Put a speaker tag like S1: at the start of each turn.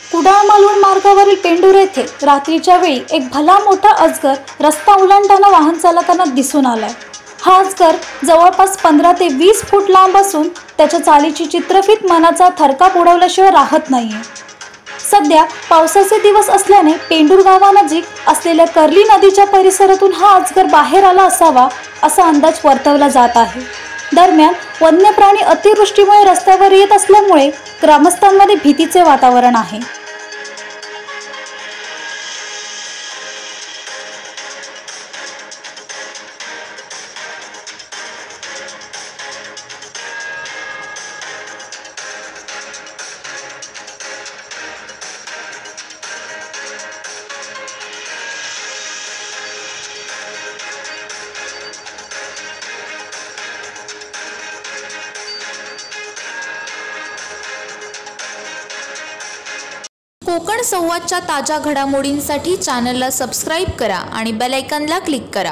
S1: कुडाळ मालवण मार्गावरील पेंडूर येथे रात्रीच्या वेळी एक भला मोठा अजगर रस्ता ओलांडताना वाहन चालकांना दिसून आलाय। हा अजगर जवळपास 15 ते 20 फूट लांब असून त्याच्या चालीची चित्रफित मनाचा थरकाप उडवल्याशिवाय राहत नाहीये। सध्या पावसाचे दिवस असल्याने पेंडूर गावानजीक असलेल्या कर्ली नदीच्या परिसरातून हा अजगर बाहेर आला असावा असा अंदाज वर्तवला जात आहे। दरम्यान वन्य प्राणी अतिवृष्टीमुळे रस्त्यावर येत असल्यामुळे ग्रामस्थांमध्ये भीतीचे वातावरण आहे।
S2: कोकण संवादच्या ताज्या घडामोडींसाठी चॅनलला सबस्क्राइब करा आणि बेल आयकॉनला क्लिक करा।